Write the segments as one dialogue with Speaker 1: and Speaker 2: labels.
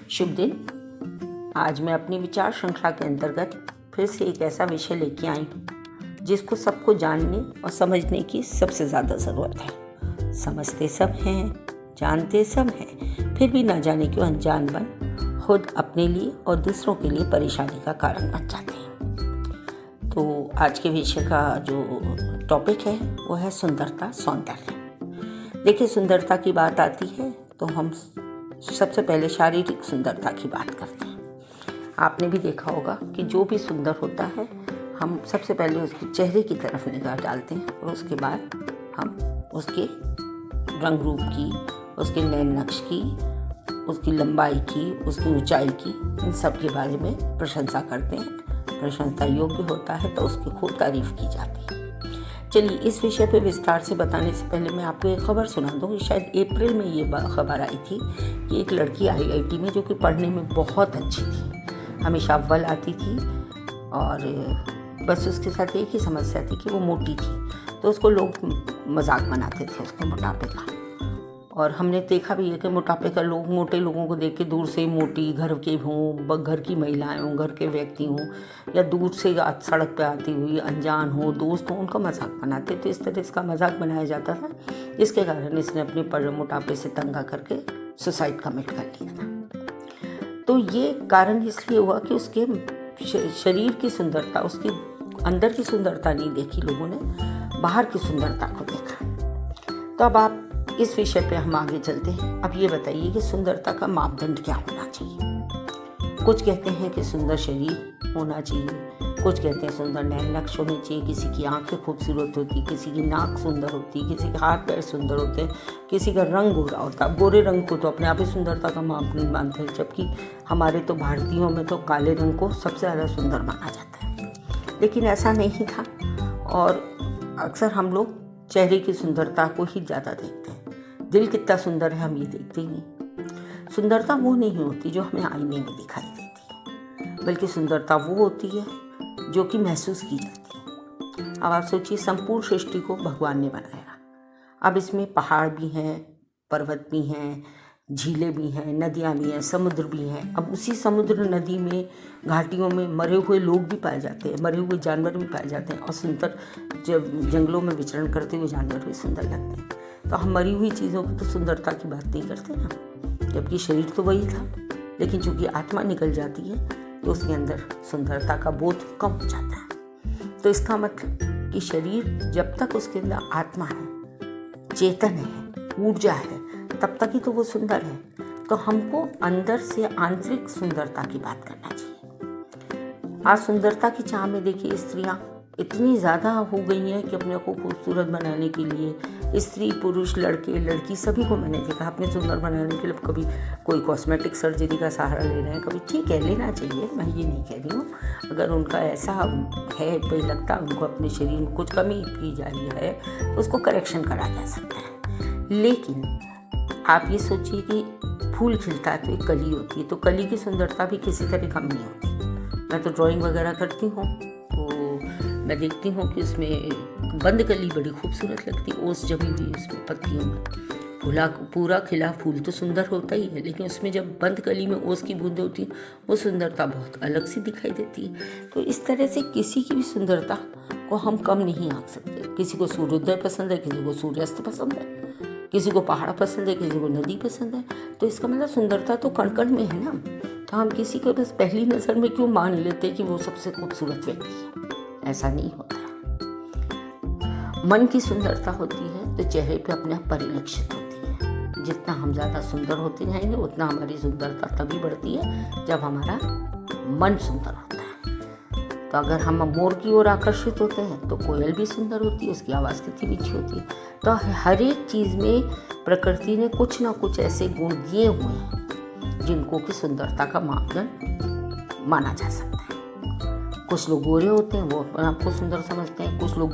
Speaker 1: शुभ दिन। आज मैं अपनी विचार श्रृंखला के अंतर्गत फिर से एक ऐसा विषय लेके आई हूँ जिसको सबको जानने और समझने की सबसे ज़्यादा ज़रूरत है। समझते सब हैं, जानते सब हैं, फिर भी ना जाने क्यों अनजान बन खुद अपने लिए और दूसरों के लिए परेशानी का कारण बन जाते हैं। तो आज के विषय का जो टॉपिक है वो है सुंदरता, सौंदर्य। देखिए, सुंदरता की बात आती है तो हम सबसे पहले शारीरिक सुंदरता की बात करते हैं। आपने भी देखा होगा कि जो भी सुंदर होता है हम सबसे पहले उसके चेहरे की तरफ निगाह डालते हैं और उसके बाद हम उसके रंग रूप की, उसके नैन नक्श की, उसकी लंबाई की, उसकी ऊंचाई की, इन सब के बारे में प्रशंसा करते हैं। प्रशंसा योग्य होता है तो उसकी खूब तारीफ की जाती है। चलिए, इस विषय पर विस्तार से बताने से पहले मैं आपको एक खबर सुना दूँ कि शायद अप्रैल में ये खबर आई थी कि एक लड़की IIT में, जो कि पढ़ने में बहुत अच्छी थी, हमेशा अव्वल आती थी, और बस उसके साथ एक ही समस्या थी कि वो मोटी थी। तो उसको लोग मजाक बनाते थे उसके मोटापे का। और हमने देखा भी है कि मोटापे का लोग मोटे लोगों को देख के दूर से मोटी, घर के हों, घर की महिलाएं हों, घर के व्यक्ति हों, या दूर से सड़क पे आती हुई अनजान हो, दोस्त हो, उनका मजाक बनाते। तो इस तरह इसका मजाक बनाया जाता था, जिसके कारण इसने अपने मोटापे से तंग करके सुसाइड कमिट कर लिया था। तो ये कारण इसलिए हुआ कि उसके शरीर की सुंदरता, उसकी अंदर की सुंदरता नहीं देखी लोगों ने, बाहर की सुंदरता को देखा। तो अब आप इस विषय पे हम आगे चलते हैं। अब ये बताइए कि सुंदरता का मापदंड क्या होना चाहिए। कुछ कहते हैं कि सुंदर शरीर होना चाहिए, कुछ कहते हैं सुंदर नैन नक्श होने चाहिए, किसी की आंखें खूबसूरत होती, किसी की नाक सुंदर होती, किसी के हाथ पैर सुंदर होते हैं, किसी का रंग गोरा होता है। गोरे रंग को तो अपने आप ही सुंदरता का मापदंड मानते हैं, जबकि हमारे तो भारतीयों में तो काले रंग को सबसे ज़्यादा सुंदर माना जाता है। लेकिन ऐसा नहीं था, और अक्सर हम लोग चेहरे की सुंदरता को ही ज़्यादा देखते हैं। दिल कितना सुंदर है हम ये देखते ही नहीं। सुंदरता वो नहीं होती जो हमें आईने में दिखाई देती है, बल्कि सुंदरता वो होती है जो कि महसूस की जाती है। अब आप सोचिए, संपूर्ण सृष्टि को भगवान ने बनाया। अब इसमें पहाड़ भी हैं, पर्वत भी हैं, झीलें भी हैं, नदियाँ भी हैं, समुद्र भी हैं। अब उसी समुद्र, नदी में, घाटियों में मरे हुए लोग भी पाए जाते हैं, मरे हुए जानवर भी पाए जाते हैं, और सुंदर जब जंगलों में विचरण करते हुए जानवर भी सुंदर लगते हैं। तो हम मरी हुई चीज़ों की तो सुंदरता की बात नहीं करते ना, जबकि शरीर तो वही था। लेकिन चूंकि आत्मा निकल जाती है तो उसके अंदर सुंदरता का बोध कम हो जाता है। तो इसका मतलब कि शरीर जब तक उसके अंदर आत्मा है, चेतन है, ऊर्जा है, तब तक ही तो वो सुंदर है। तो हमको अंदर से आंतरिक सुंदरता की बात करना चाहिए। आज सुंदरता की चाह में देखिए, स्त्रियां इतनी ज़्यादा हो गई हैं कि अपने को खूबसूरत बनाने के लिए स्त्री, पुरुष, लड़के, लड़की, सभी को मैंने देखा अपने सुंदर बनाने के लिए कभी कोई कॉस्मेटिक सर्जरी का सहारा ले रहे हैं, कभी ठीक है लेना चाहिए, मैं ये नहीं कह रही हूँ। अगर उनका ऐसा है, कोई लगता है उनको अपने शरीर में कुछ कमी की जा रही है, तो उसको करेक्शन करा जा सकता है। लेकिन आप ये सोचिए कि फूल खिलता है तो एक कली होती है, तो कली की सुंदरता भी किसी तरह कम नहीं होती। मैं तो ड्राइंग वगैरह करती हूँ तो मैं देखती हूँ कि उसमें बंद कली बड़ी खूबसूरत लगती है, ओस जमी हुई उसमें पत्तियों में। पूरा खिला फूल तो सुंदर होता ही है, लेकिन उसमें जब बंद कली में ओस की बूंदें होती हैं, वो सुंदरता बहुत अलग सी दिखाई देती है। तो इस तरह से किसी की भी सुंदरता को हम कम नहीं आंक सकते। किसी को सूर्योदय पसंद है, किसी को सूर्यास्त पसंद है, किसी को पहाड़ पसंद है, किसी को नदी पसंद है। तो इसका मतलब सुंदरता तो कण कण में है ना। तो हम किसी को बस पहली नज़र में क्यों मान लेते कि वो सबसे खूबसूरत व्यक्ति है? ऐसा नहीं होता। मन की सुंदरता होती है तो चेहरे पे अपने आप परिलक्षित होती है। जितना हम ज़्यादा सुंदर होते जाएंगे उतना हमारी सुंदरता तभी बढ़ती है जब हमारा मन सुंदर होता है। तो अगर हम मोर की ओर आकर्षित होते हैं तो कोयल भी सुंदर होती है, उसकी आवाज़ कितनी मीठी होती है। तो हर एक चीज़ में प्रकृति ने कुछ ना कुछ ऐसे गुण दिए हुए हैं जिनको कि सुंदरता का मापदंड माना जा सकता है। कुछ लोग गोरे होते हैं, वो अपने आप को सुंदर समझते हैं। कुछ लोग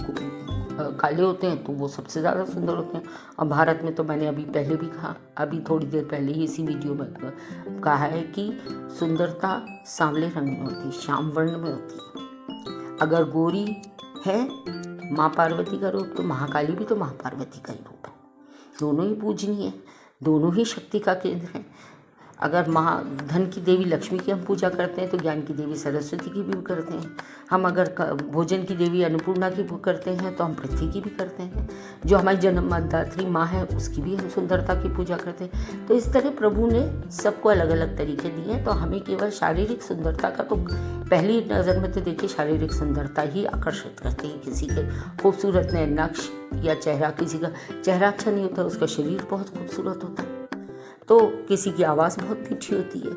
Speaker 1: काले होते हैं तो वो सबसे ज़्यादा सुंदर होते हैं। और भारत में तो मैंने अभी पहले भी कहा, अभी थोड़ी देर पहले ही इसी वीडियो में कहा है कि सुंदरता सांवले रंग में होती है, श्याम वर्ण में होती है। अगर गोरी है माँ पार्वती का रूप, तो महाकाली भी तो महापार्वती का ही रूप है। दोनों ही पूजनीय है, दोनों ही शक्ति का केंद्र है। अगर धन की देवी लक्ष्मी की हम पूजा करते हैं तो ज्ञान की देवी सरस्वती की भी करते हैं। हम अगर भोजन की देवी अन्नपूर्णा की करते हैं तो हम पृथ्वी की भी करते हैं। जो हमारी जन्मदात्री माँ है उसकी भी हम सुंदरता की पूजा करते हैं। तो इस तरह प्रभु ने सबको अलग अलग तरीके दिए हैं। तो हमें केवल शारीरिक सुंदरता का तो पहली नज़र में तो देखिए शारीरिक सुंदरता ही आकर्षित करती है। किसी के खूबसूरत नैन नक्श या चेहरा, किसी का चेहरा अच्छा नहीं होता, उसका शरीर बहुत खूबसूरत होता है। तो किसी की आवाज़ बहुत मीठी होती है,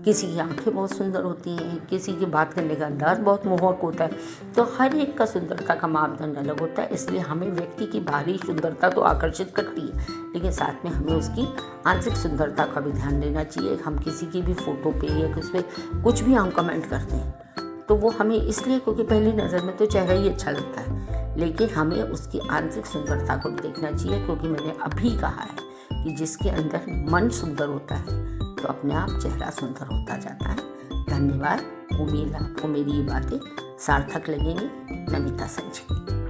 Speaker 1: किसी की आंखें बहुत सुंदर होती हैं, किसी की बात करने का अंदाज बहुत मोहक होता है। तो हर एक का सुंदरता का मापदंड अलग होता है। इसलिए हमें व्यक्ति की बाहरी सुंदरता तो आकर्षित करती है, लेकिन साथ में हमें उसकी आंतरिक सुंदरता का भी ध्यान देना चाहिए। हम किसी की भी फ़ोटो पे या किस पे कुछ भी हम कमेंट करते हैं तो वो हमें इसलिए क्योंकि पहली नज़र में तो चेहरा ही अच्छा लगता है, लेकिन हमें उसकी आंतरिक सुंदरता को भी देखना चाहिए। क्योंकि मैंने अभी कहा है कि जिसके अंदर मन सुंदर होता है तो अपने आप चेहरा सुंदर होता जाता है। धन्यवाद। उम्मीद आपको मेरी ये बातें सार्थक लगेंगी। नमिता संजय।